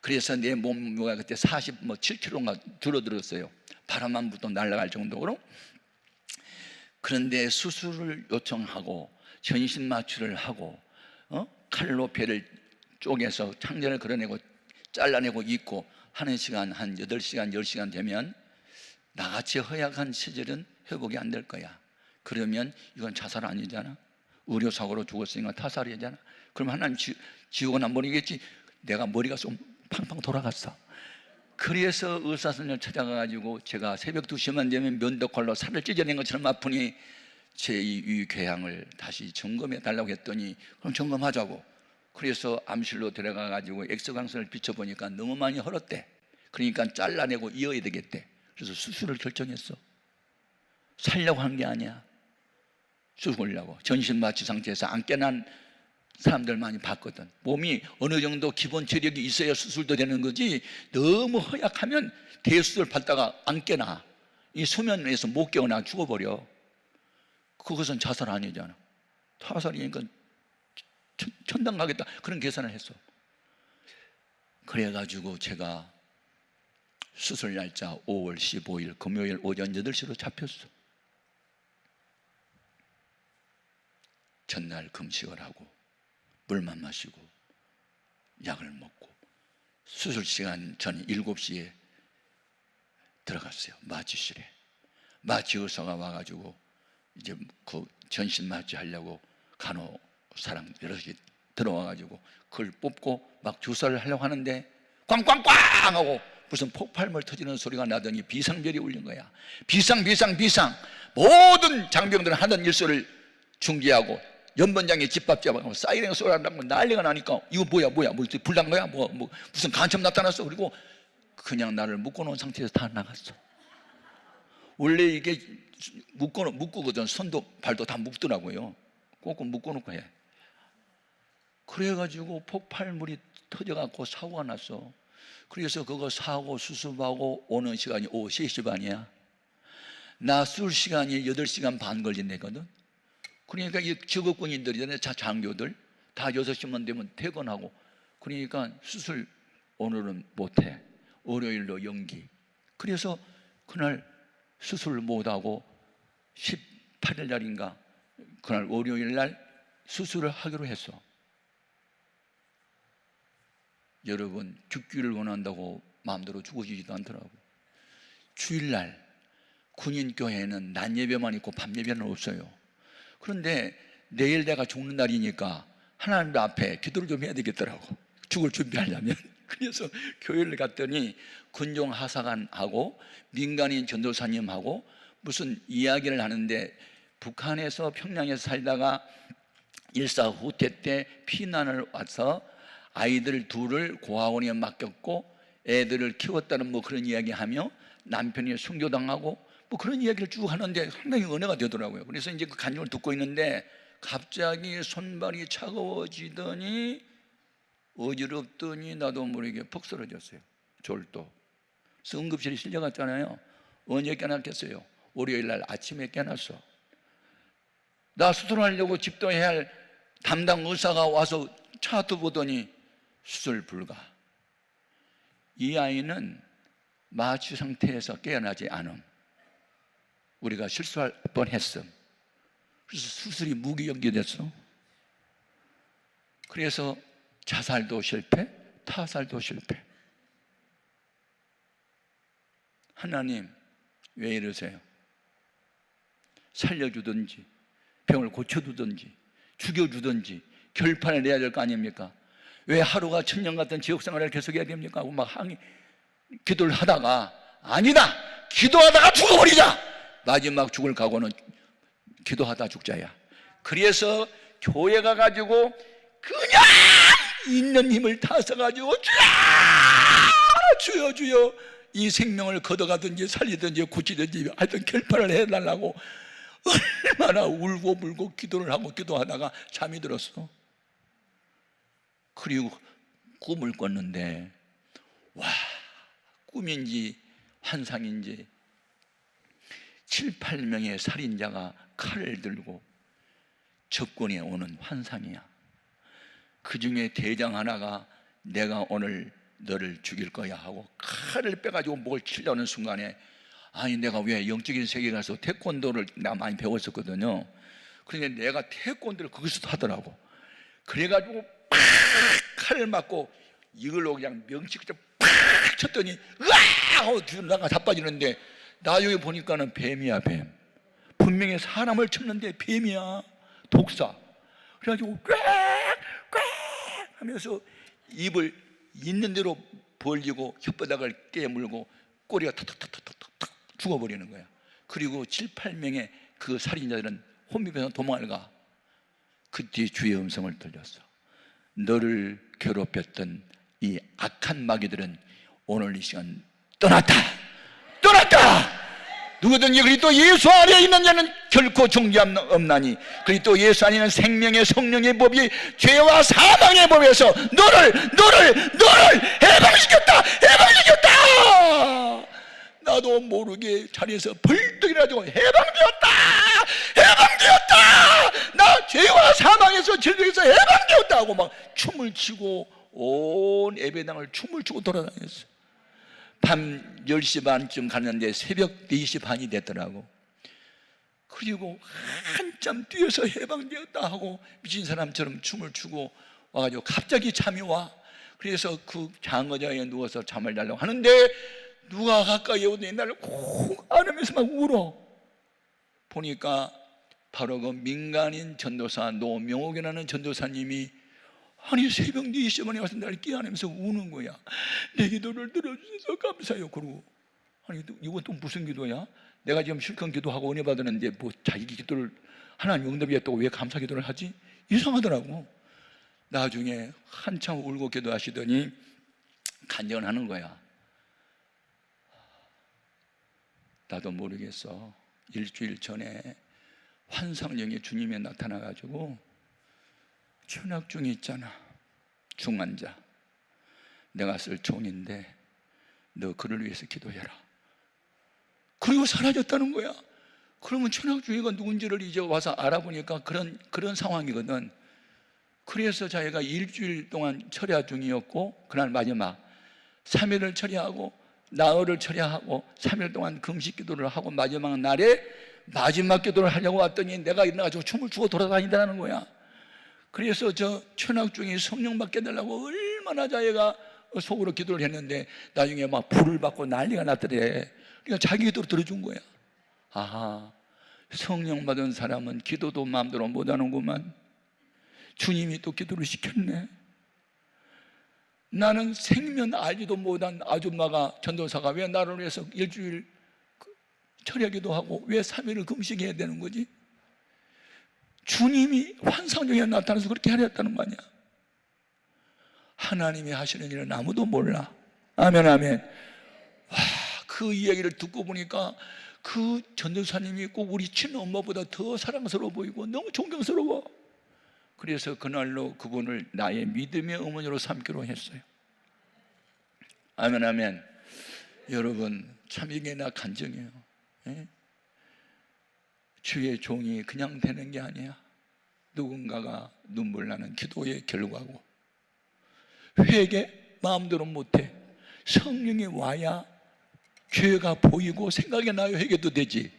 그래서 내 몸무게가 그때 47kg가 줄어들었어요. 바람만 불도 날아갈 정도로. 그런데 수술을 요청하고 전신 마취를 하고 칼로 배를 쪼개서 창자를 걸어내고 잘라내고 입고 하는 시간 한 8시간 10시간 되면 나같이 허약한 시절은 회복이 안 될 거야. 그러면 이건 자살 아니잖아. 의료사고로 죽었으니까 타살이잖아. 그럼 하나님 지옥은 안 보내겠지. 내가 머리가 좀 팡팡 돌아갔어. 그래서 의사 선생님을 찾아가가지고 제가 새벽 2시만 되면 면도칼로 살을 찢어낸 것처럼 아프니 제 위궤양을 다시 점검해 달라고 했더니 그럼 점검하자고. 그래서 암실로 데려가가지고 엑스광선을 비춰보니까 너무 많이 헐었대. 그러니까 잘라내고 이어야 되겠대. 그래서 수술을 결정했어. 살려고 한 게 아니야. 죽으려고. 전신마취 상태에서 안 깨난 사람들 많이 봤거든. 몸이 어느 정도 기본 체력이 있어야 수술도 되는 거지, 너무 허약하면 대수술 받다가 안 깨나. 이 수면에서 못 깨어나 죽어버려. 그것은 자살 아니잖아. 타살이니까 천당 가겠다, 그런 계산을 했어. 그래가지고 제가 수술 날짜 5월 15일 금요일 오전 8시로 잡혔어. 전날 금식을 하고 물만 마시고 약을 먹고 수술 시간 전 7시에 들어갔어요. 마취실에. 마취 의사가 와가지고 이제 그 전신 마취 하려고 간호사랑 여럿이 들어와가지고 그걸 뽑고 막 주사를 하려고 하는데 꽝꽝꽝 하고 무슨 폭발물 터지는 소리가 나더니 비상벨이 울린 거야. 비상. 모든 장병들은 하던 일소를 중지하고 연번장이 집밥 잡아가고 사이렌 소리 한다고 난리가 나니까 이거 뭐야 불난 거야? 뭐 무슨 간첩 나타났어? 그리고 그냥 나를 묶어놓은 상태에서 다 나갔어. 원래 이게 묶거든. 손도 발도 다 묶더라고요. 꼭 묶어놓고 해. 그래가지고 폭발물이 터져갖고 사고가 났어. 그래서 그거 사고 수습하고 오는 시간이 오후 3시 반이야. 나 술 시간이 8시간 반 걸린다거든. 그러니까 이 직업군인들이잖아요. 장교들 다 6시만 되면 퇴근하고. 그러니까 수술 오늘은 못해. 월요일로 연기. 그래서 그날 수술 못하고 18일 날인가 그날 월요일 날 수술을 하기로 했어. 여러분, 죽기를 원한다고 마음대로 죽어지지도 않더라고. 주일날 군인교회에는 낮 예배만 있고 밤 예배는 없어요. 그런데 내일 내가 죽는 날이니까 하나님 앞에 기도를 좀 해야 되겠더라고. 죽을 준비하려면. 그래서 교회를 갔더니 군종 하사관하고 민간인 전도사님하고 무슨 이야기를 하는데, 북한에서 평양에서 살다가 일사 후퇴 때 피난을 와서 아이들 둘을 고아원에 맡겼고 애들을 키웠다는 뭐 그런 이야기하며 남편이 순교당하고 뭐 그런 이야기를 쭉 하는데 상당히 은혜가 되더라고요. 그래서 이제 그 간증을 듣고 있는데 갑자기 손발이 차가워지더니 어지럽더니 나도 모르게 퍽 쓰러졌어요. 졸도. 그래서 응급실에 실려갔잖아요. 언제 깨났겠어요? 월요일 날 아침에 깨났어. 나 수술하려고 집도해야 할 담당 의사가 와서 차트 보더니 수술 불가. 이 아이는 마취 상태에서 깨어나지 않음. 우리가 실수할 뻔했어. 그래서 수술이 무기연기됐어. 그래서 자살도 실패, 타살도 실패. 하나님 왜 이러세요? 살려주든지 병을 고쳐주든지 죽여주든지 결판을 내야 될 거 아닙니까? 왜 하루가 천년 같은 지옥생활을 계속해야 됩니까? 하고 막 기도를 하다가 아니다! 기도하다가 죽어버리자! 마지막 죽을 각오는 기도하다 죽자야. 그래서 교회가 가지고 그냥 있는 힘을 다써 가지고 주여 주여 이 생명을 걷어가든지 살리든지 고치든지 하여튼 결판을 해달라고 얼마나 울고 불고 기도를 하고 기도하다가 잠이 들었어. 그리고 꿈을 꿨는데 와, 꿈인지 환상인지 7, 8명의 살인자가 칼을 들고 접근해 오는 환상이야. 그 중에 대장 하나가 내가 오늘 너를 죽일 거야 하고 칼을 빼가지고 목을 치려는 순간에 아니 내가 왜 영적인 세계에 가서 태권도를 내가 많이 배웠었거든요. 그런데 내가 태권도를 거기서도 하더라고. 그래가지고 팍 칼을 맞고 이걸로 그냥 명치껏 팍 쳤더니 으아 하고 뒤로 나가 자빠지는데 나중에 보니까는 뱀이야. 뱀. 분명히 사람을 쳤는데 뱀이야. 독사. 그래가지고 꽥꽥 하면서 입을 있는 대로 벌리고 혓바닥을 깨물고 꼬리가 탁탁탁탁탁 죽어버리는 거야. 그리고 7, 8명의 그 살인자들은 혼미해서 도망을 가. 그때 주의 음성을 들렸어. 너를 괴롭혔던 이 악한 마귀들은 오늘 이 시간 떠났다. 누구든지 그리스도 예수 안에 있는 자는 결코 종기함 없나니 그리스도 예수 안에 있는 생명의 성령의 법이 죄와 사망의 법에서 너를 해방시켰다. 나도 모르게 자리에서 벌떡 일어나지고 해방되었다. 나 죄와 사망에서 질병에서 해방되었다 하고 막 춤을 추고 온 예배당을 춤을 추고 돌아다녔어. 밤 10시 반쯤 갔는데 새벽 4시 반이 됐더라고. 그리고 한참 뛰어서 해방되었다 하고 미친 사람처럼 춤을 추고 와가지고 갑자기 잠이 와. 그래서 그 장의자에 누워서 잠을 자려고 하는데 누가 가까이 오더니 나를 콕 안으면서 막 울어. 보니까 바로 그 민간인 전도사 노명옥이라는 전도사님이 아니 새벽 4시 반에 와서 나를 끼안으면서 우는 거야. 내 기도를 들어주셔서 감사해요. 그러고 아니 이건 또 무슨 기도야? 내가 지금 실컷 기도하고 은혜 받았는데 뭐 자기 기도를 하나님 응답이었다고 왜 감사 기도를 하지? 이상하더라고. 나중에 한참 울고 기도하시더니 간증을 하는 거야. 나도 모르겠어. 일주일 전에 환상령에 주님이 나타나가지고 천학중이 있잖아. 중환자. 내가 쓸 종인데 너 그를 위해서 기도해라. 그리고 사라졌다는 거야. 그러면 천학중이가 누군지를 이제 와서 알아보니까 그런 상황이거든. 그래서 자기가 일주일 동안 철야 중이었고 그날 마지막 3일을 철야하고 나흘을 철야하고 3일 동안 금식 기도를 하고 마지막 날에 마지막 기도를 하려고 왔더니 내가 일어나가지고 춤을 추고 돌아다닌다는 거야. 그래서 저 천학중이 성령 받게 해달라고 얼마나 자기가 속으로 기도를 했는데 나중에 막 불을 받고 난리가 났더래. 그러니까 자기 기도를 들어준 거야. 아하, 성령 받은 사람은 기도도 마음대로 못하는구만. 주님이 또 기도를 시켰네. 나는 생면 알지도 못한 아줌마가 전도사가 왜 나를 위해서 일주일 철야기도 하고 왜 3일을 금식해야 되는 거지? 주님이 환상 중에 나타나서 그렇게 하랬다는 거 아니야. 하나님이 하시는 일은 아무도 몰라. 아멘. 와, 그 이야기를 듣고 보니까 그 전도사님이 꼭 우리 친엄마보다 더 사랑스러워 보이고 너무 존경스러워. 그래서 그날로 그분을 나의 믿음의 어머니로 삼기로 했어요. 아멘. 여러분 참 이게 나 간증이에요. 예? 주의 종이 그냥 되는 게 아니야. 누군가가 눈물 나는 기도의 결과고 회개 마음대로 못해. 성령이 와야 죄가 보이고 생각이 나요. 회개도 되지.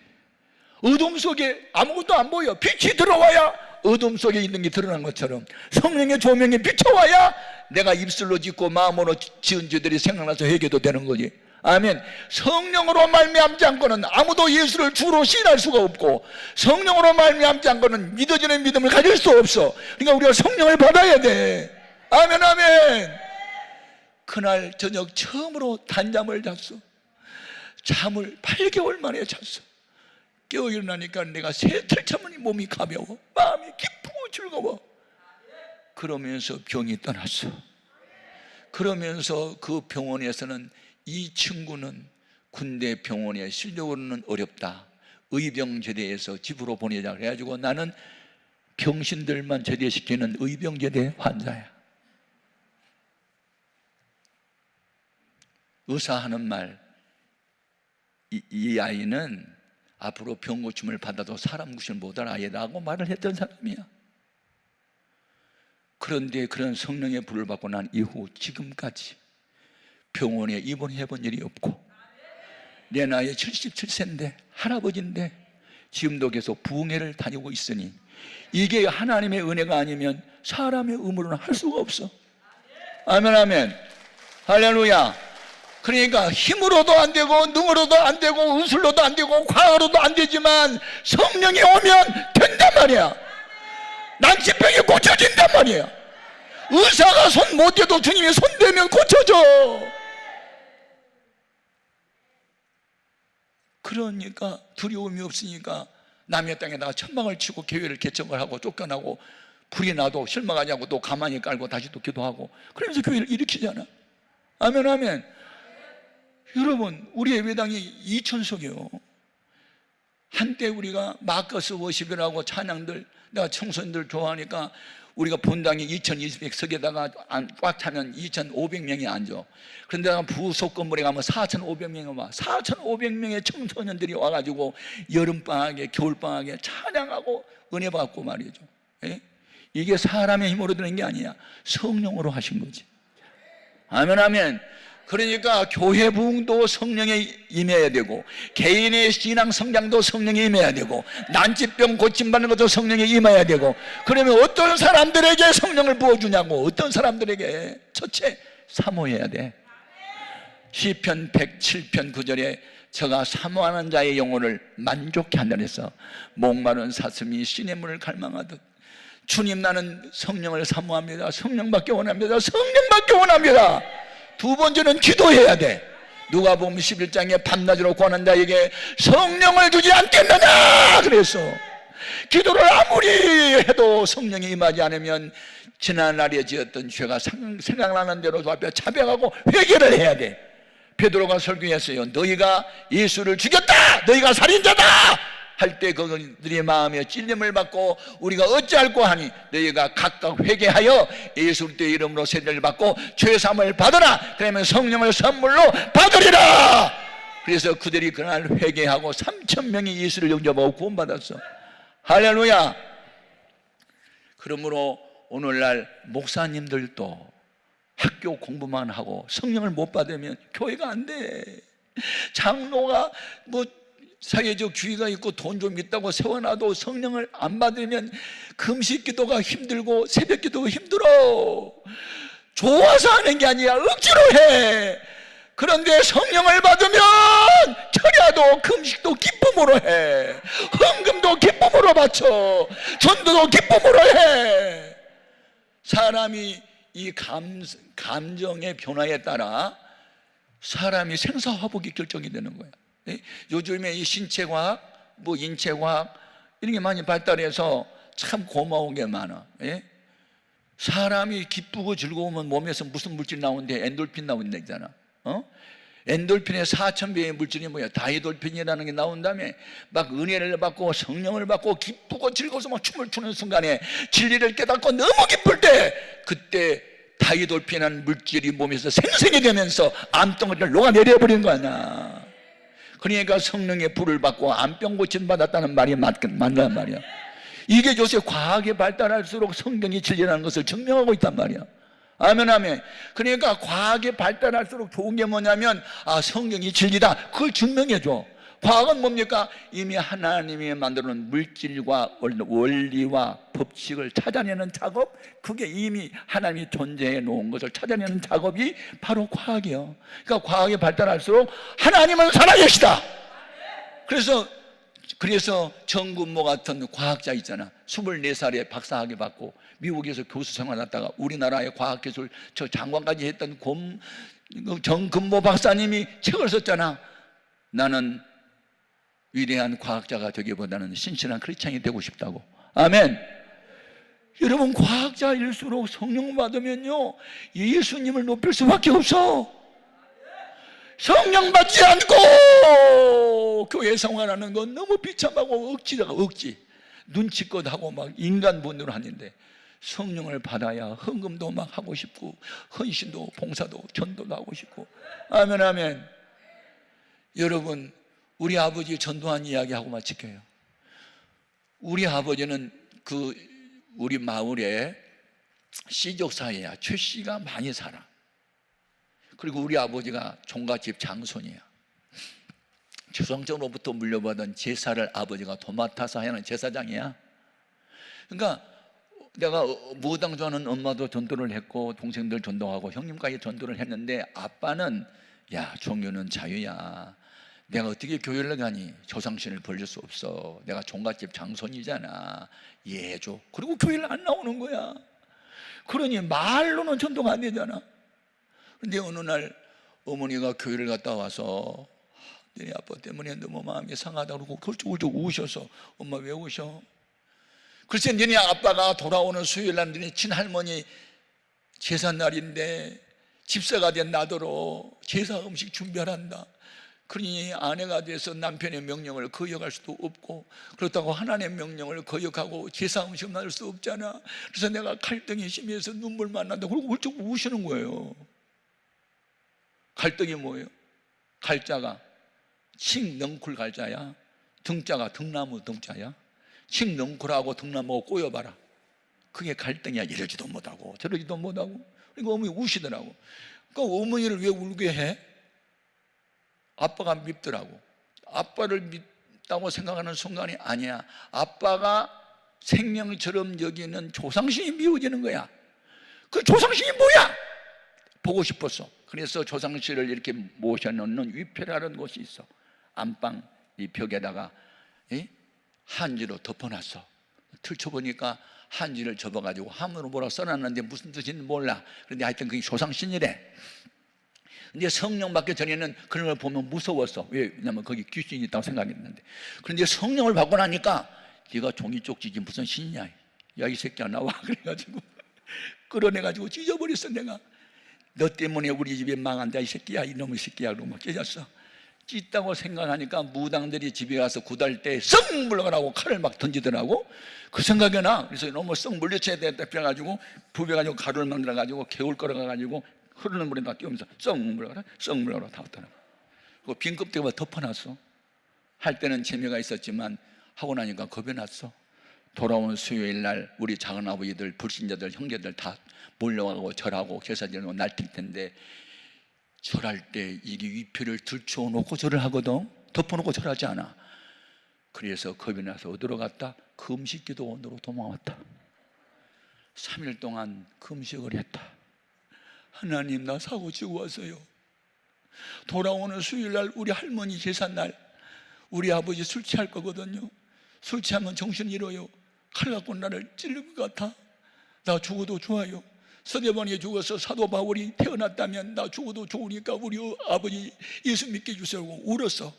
어둠 속에 아무것도 안 보여. 빛이 들어와야 어둠 속에 있는 게 드러난 것처럼 성령의 조명이 비춰와야 내가 입술로 짓고 마음으로 지은 죄들이 생각나서 회개도 되는 거지. 아멘. 성령으로 말미암지 않고는 아무도 예수를 주로 시인할 수가 없고, 성령으로 말미암지 않고는 믿어지는 믿음을 가질 수 없어. 그러니까 우리가 성령을 받아야 돼. 아멘, 아멘. 그날 저녁 처음으로 단잠을 잤어. 잠을 8개월 만에 잤어. 깨어 일어나니까 내가 새틀 참으니 몸이 가벼워, 마음이 기쁘고 즐거워. 그러면서 병이 떠났어. 그러면서 그 병원에서는 이 친구는 군대 병원에 실력으로는 어렵다, 의병제대에서 집으로 보내자 그래가지고 나는 병신들만 제대시키는 의병제대 환자야. 의사 하는 말, 이 아이는 앞으로 병 고침을 받아도 사람 구실 못할 아이라고 말을 했던 사람이야. 그런데 그런 성령의 불을 받고 난 이후 지금까지 병원에 입원해 본 일이 없고, 내 나이 77세인데 할아버지인데 지금도 계속 부흥회를 다니고 있으니 이게 하나님의 은혜가 아니면 사람의 의무로는 할 수가 없어. 아멘, 아멘. 할렐루야. 그러니까 힘으로도 안 되고 능으로도 안 되고 의술로도 안 되고 과학으로도 안 되지만 성령이 오면 된단 말이야. 난치병이 고쳐진단 말이야. 의사가 손 못 대도 주님이 손 대면 고쳐져. 그러니까 두려움이 없으니까 남의 땅에다가 천막을 치고 교회를 개척을 하고 쫓겨나고 불이 나도 실망하지 않고 또 가만히 깔고 다시 또 기도하고 그러면서 교회를 일으키잖아. 아멘, 아멘. 여러분, 우리 예배당이 2,000석이요. 한때 우리가 마커스 워십이라고 찬양들, 내가 청소년들 좋아하니까 우리가 본당이 2,200석에다가 꽉 차면 2,500명이 앉아. 그런데 내가 부속 건물에 가면 4,500명이 와. 4,500명의 청소년들이 와가지고 여름방학에 겨울방학에 찬양하고 은혜 받고 말이죠. 예? 이게 사람의 힘으로 되는 게 아니야. 성령으로 하신 거지. 아멘, 아멘. 그러니까 교회 부흥도 성령에 임해야 되고, 개인의 신앙 성장도 성령에 임해야 되고, 난치병 고침받는 것도 성령에 임해야 되고. 그러면 어떤 사람들에게 성령을 부어주냐고. 어떤 사람들에게. 첫째, 사모해야 돼. 시편 107편 9절에 저가 사모하는 자의 영혼을 만족케 한다 그랬어. 목마른 사슴이 시냇물을 갈망하듯. 주님, 나는 성령을 사모합니다. 성령밖에 원합니다. 성령밖에 원합니다. 두 번째는 기도해야 돼. 누가복음 11장에 밤낮으로 구하는 자에게 성령을 주지 않겠느냐 그래서 기도를 아무리 해도 성령이 임하지 않으면 지난날에 지었던 죄가 생각나는 대로 주 앞에 자백하고 회개를 해야 돼. 베드로가 설교했어요. 너희가 예수를 죽였다, 너희가 살인자다 할 때 그들의 마음에 찔림을 받고 우리가 어찌할꼬 하니 너희가 각각 회개하여 예수 그리스도의 이름으로 세례를 받고 죄사함을 받으라. 그러면 성령을 선물로 받으리라. 그래서 그들이 그날 회개하고 3,000명이 예수를 영접하고 구원받았어. 할렐루야. 그러므로 오늘날 목사님들도 학교 공부만 하고 성령을 못 받으면 교회가 안 돼. 장로가 사회적 주의가 있고 돈 좀 있다고 세워놔도 성령을 안 받으면 금식 기도가 힘들고 새벽 기도가 힘들어. 좋아서 하는 게 아니야. 억지로 해. 그런데 성령을 받으면 철야도 금식도 기쁨으로 해. 헌금도 기쁨으로 바쳐. 전도도 기쁨으로 해. 사람이 이 감정의 변화에 따라 사람이 생사화복이 결정이 되는 거야. 요즘에 이 신체과학, 인체과학 이런 게 많이 발달해서 참 고마운 게 많아. 사람이 기쁘고 즐거우면 몸에서 무슨 물질 나오는데 엔돌핀 나온다 있잖아. 엔돌핀의 4,000배의 물질이 뭐야? 다이돌핀이라는 게 나온 다음에 막 은혜를 받고 성령을 받고 기쁘고 즐거워서 막 춤을 추는 순간에 진리를 깨닫고 너무 기쁠 때 그때 다이돌핀이라는 물질이 몸에서 생성이 되면서 암덩어리를 녹아내려버리는 거 아니야. 그러니까 성령의 불을 받고 암병 고침 받았다는 말이 맞는 말이야. 이게 요새 과학이 발달할수록 성경이 진리라는 것을 증명하고 있단 말이야. 아멘, 아멘. 그러니까 과학이 발달할수록 좋은 게 뭐냐면 성경이 진리다. 그걸 증명해줘. 과학은 뭡니까? 이미 하나님이 만들어놓은 물질과 원리와 법칙을 찾아내는 작업, 그게 이미 하나님이 존재해 놓은 것을 찾아내는 작업이 바로 과학이에요. 그러니까 과학이 발달할수록 하나님은 살아계시다. 그래서 정근모 같은 과학자 있잖아. 24살에 박사학위 받고 미국에서 교수 생활하다가 우리나라의 과학기술 저 장관까지 했던 정근모 박사님이 책을 썼잖아. 나는 위대한 과학자가 되기보다는 신실한 크리스찬이 되고 싶다고. 아멘. 여러분, 과학자일수록 성령 받으면요 예수님을 높일 수밖에 없어. 성령 받지 않고 교회 생활하는 건 너무 비참하고 억지 눈치껏 하고 막 인간분으로 하는데, 성령을 받아야 헌금도 막 하고 싶고 헌신도 봉사도 전도도 하고 싶고. 아멘 아멘. 여러분, 우리 아버지 전도한 이야기하고 마칠게요. 우리 아버지는 우리 마을에 씨족사회야. 최씨가 많이 살아. 그리고 우리 아버지가 종갓집 장손이야. 조상적으로부터 물려받은 제사를 아버지가 도맡아서 하는 제사장이야. 그러니까 내가 무당 좋아하는 엄마도 전도를 했고 동생들 전도하고 형님까지 전도를 했는데, 아빠는 야, 종교는 자유야. 내가 어떻게 교회를 가니? 조상신을 벌릴 수 없어. 내가 종갓집 장손이잖아. 이해해줘. 그리고 교회를 안 나오는 거야. 그러니 말로는 전도가 안 되잖아. 근데 어느 날 어머니가 교회를 갔다 와서 너네 아빠 때문에 너무 마음이 상하다 그러고 훌쩍훌쩍 우셔서, 엄마 왜 우셔? 글쎄, 너네 아빠가 돌아오는 수요일날 너네 친할머니 제삿날인데 집사가 된 나더러 제사 음식 준비하란다. 그러니 아내가 돼서 남편의 명령을 거역할 수도 없고, 그렇다고 하나님의 명령을 거역하고 제사 음식 만들 수 없잖아. 그래서 내가 갈등이 심해서 눈물만 난다. 그러고 훌쩍 우시는 거예요. 갈등이 뭐예요? 갈자가 칡넝쿨 갈자야, 등자가 등나무 등자야. 칡넝쿨하고 등나무하고 꼬여봐라. 그게 갈등이야. 이러지도 못하고 저러지도 못하고. 그러니까 어머니 우시더라고. 그러니까 어머니를 왜 울게 해? 아빠가 밉더라고. 아빠를 밉다고 생각하는 순간이 아니야. 아빠가 생명처럼 여기는 조상신이 미워지는 거야. 그 조상신이 뭐야? 보고 싶었어. 그래서 조상신을 이렇게 모셔놓는 위패라는 곳이 있어. 안방 이 벽에다가 한지로 덮어놨어. 틀쳐보니까 한지를 접어가지고 한문으로 뭐라고 써놨는데 무슨 뜻인지 몰라. 그런데 하여튼 그게 조상신이래. 근데 성령 받기 전에는 그런 걸 보면 무서웠어. 왜냐면 거기 귀신이 있다고 생각했는데, 그런데 성령을 받고 나니까 네가 종이 쪽지지 무슨 신이냐, 야 이 새끼야 나와. 그래가지고 끌어내가지고 찢어버렸어. 내가 너 때문에 우리 집이 망한다 이 새끼야, 이놈의 새끼야. 그러고 막 찢었어. 찢다고 생각하니까 무당들이 집에 가서 구달 때 썩 물러가라고 칼을 막 던지더라고. 그 생각이 나. 그래서 너무 썩 물려쳐야 되겠다 그래가지고 부벼가지고 가루를 만들어가지고 개울 걸어가가지고 흐르는 물에다 띄우면서 썩 물러가라 썩 물러가라 다 왔더라고. 그리고 빈 껍데기만 덮어놨어. 할 때는 재미가 있었지만 하고 나니까 겁이 났어. 돌아온 수요일 날 우리 작은아버지들, 불신자들, 형제들 다 몰려가고 절하고 제사 지내고 날뛸 텐데, 절할 때 이게 위표를 들춰놓고 절을 하거든. 덮어놓고 절하지 않아. 그래서 겁이 나서 어디로 갔다? 금식기도원으로 도망왔다. 3일 동안 금식을 했다. 하나님, 나 사고 치고 왔어요. 돌아오는 수요일날 우리 할머니 제삿날 우리 아버지 술 취할 거거든요. 술 취하면 정신 잃어요. 칼 갖고 나를 찔릴 것 같아. 나 죽어도 좋아요. 서대반이 죽어서 사도 바울이 태어났다면 나 죽어도 좋으니까 우리 아버지 예수 믿게 해주세요 하고 울었어.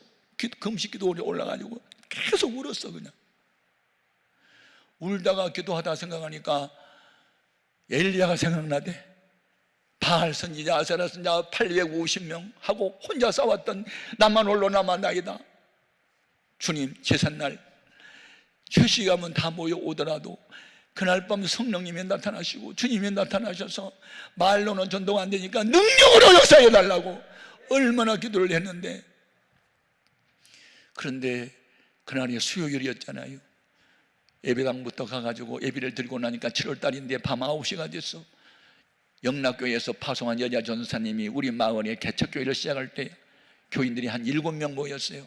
금식 기도원에 올라가지고 계속 울었어. 그냥 울다가 기도하다 생각하니까 엘리야가 생각나대. 바알 선지자, 아세라 선지자 850명 하고 혼자 싸웠던 나만 홀로 남았나이다. 주님, 제삿날 최씨 가면 다 모여오더라도 그날 밤 성령님이 나타나시고 주님이 나타나셔서 말로는 전도가 안 되니까 능력으로 역사해 달라고 얼마나 기도를 했는데, 그런데 그날이 수요일이었잖아요. 예배당부터 가가지고 예배를 드리고 나니까 7월달인데 밤 9시가 됐어. 영락교회에서 파송한 여자 전사님이 우리 마을에 개척교회를 시작할 때 교인들이 한 7명 모였어요.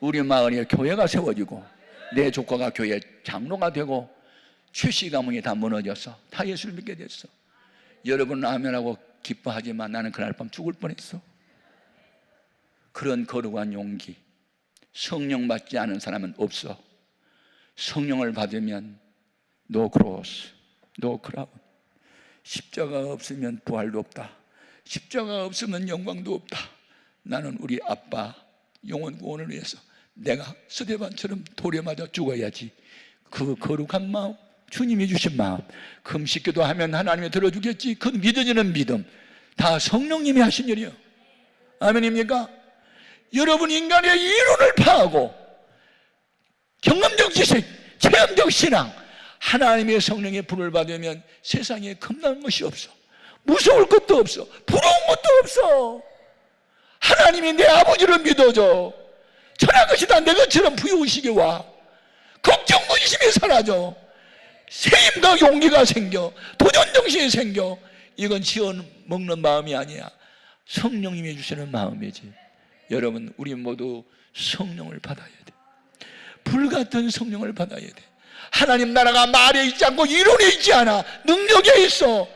우리 마을에 교회가 세워지고 내 조카가 교회 장로가 되고 최씨 가문이 다 무너져서 다 예수를 믿게 됐어. 여러분은 아멘하고 기뻐하지만 나는 그날 밤 죽을 뻔했어. 그런 거룩한 용기, 성령 받지 않은 사람은 없어. 성령을 받으면 no cross, no crown. 십자가가 없으면 부활도 없다. 십자가가 없으면 영광도 없다. 나는 우리 아빠 영혼 구원을 위해서 내가 스데반처럼 돌에 맞아 죽어야지. 그 거룩한 마음, 주님이 주신 마음, 금식기도 하면 하나님이 들어주겠지. 그 믿어지는 믿음 다 성령님이 하신 일이요. 아멘입니까? 여러분 인간의 이론을 파하고 경험적 지식, 체험적 신앙, 하나님의 성령의 불을 받으면 세상에 겁날 것이 없어. 무서울 것도 없어. 부러운 것도 없어. 하나님이 내 아버지를 믿어줘. 천한 것이다 내 것처럼 부여의식이 와. 걱정 의심이 사라져. 세임과 용기가 생겨. 도전정신이 생겨. 이건 지어 먹는 마음이 아니야. 성령님이 주시는 마음이지. 여러분 우리 모두 성령을 받아야 돼. 불같은 성령을 받아야 돼. 하나님 나라가 말에 있지 않고 이론에 있지 않아. 능력에 있어.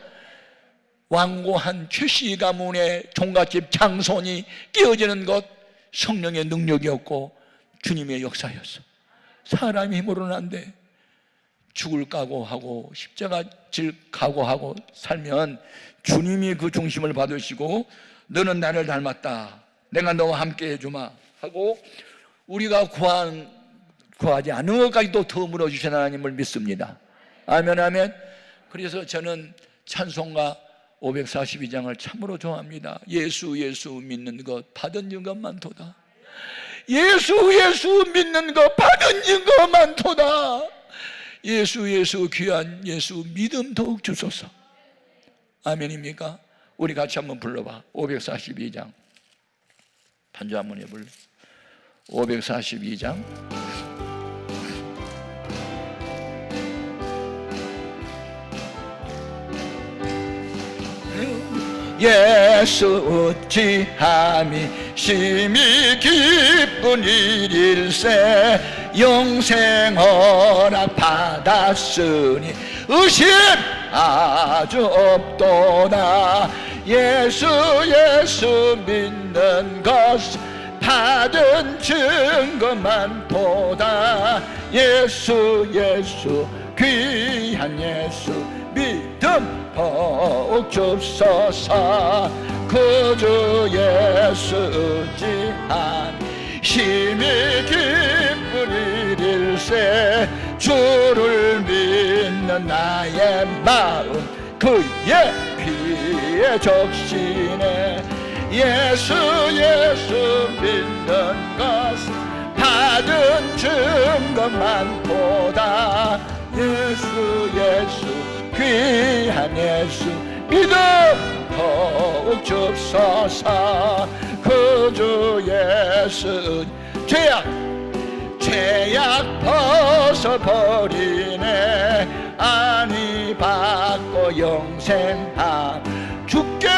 완고한 최씨 가문의 종갓집 장손이 깨어지는 것 성령의 능력이었고 주님의 역사였어. 사람의 힘으로는 안 돼. 죽을 각오하고 십자가 질 각오하고 살면 주님이 그 중심을 받으시고 너는 나를 닮았다. 내가 너와 함께 해주마 하고 우리가 구하지 않은 것까지도 더 물어주신 하나님을 믿습니다. 아멘 아멘. 그래서 저는 찬송가 542장을 참으로 좋아합니다. 예수 예수 믿는 것 받은 증거 많도다. 예수 예수 믿는 것 받은 증거 많도다. 예수 예수 귀한 예수 믿음 더욱 주소서. 아멘입니까? 우리 같이 한번 불러봐. 542장 반주 한번 해볼래? 542장 예수 지함이 심히 기쁜 일일세 영생 허락 받았으니 의심 아주 없도다. 예수 예수 믿는 것 받은 증거만 도다. 예수 예수 귀한 예수 믿음 더욱 줍소서. 그주 예수 지한 힘이 기쁜 일일세 주를 믿는 나의 마음 그의 피에 적시네. 예수 예수 믿는 것 받은 증거만 보다. 예수 예수 귀한 예수 믿음 더욱 줍소서. 그주 예수 죄악 벗어버리네. 안위 받고 영생함 주께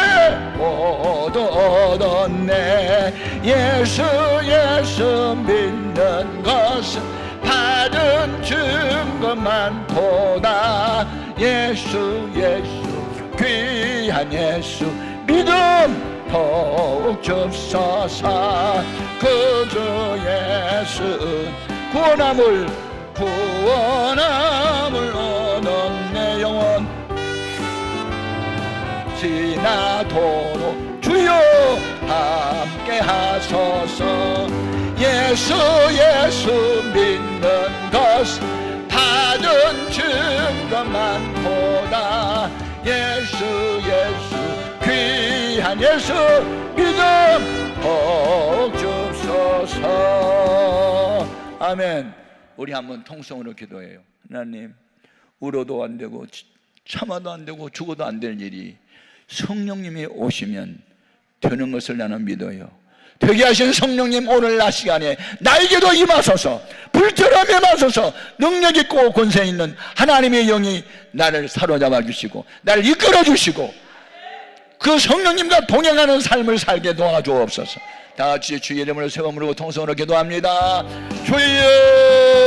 모두 얻었네. 예수 예수 믿는 것은 받은 증거만 보다. 예수 예수 귀한 예수 믿음 더욱 줍소서. 그주 예수 구원함을 얻은 내 영혼 지나도록 주여 함께 하소서. 예수 예수 믿는 것 받은 증거만 보다. 예수 예수 귀한 예수 믿음 더욱 줍소서. 아멘. 우리 한번 통성으로 기도해요. 하나님 울어도 안 되고 참아도 안 되고 죽어도 안 될 일이 성령님이 오시면 되는 것을 나는 믿어요. 되게 하신 성령님 오늘 낮 시간에 나에게도 임하소서. 불처럼 임하소서. 능력 있고 권세 있는 하나님의 영이 나를 사로잡아 주시고 나를 이끌어 주시고 그 성령님과 동행하는 삶을 살게 도와주옵소서. 다 같이 주의 이름으로 세번 부르고 통성으로 기도합니다. 주여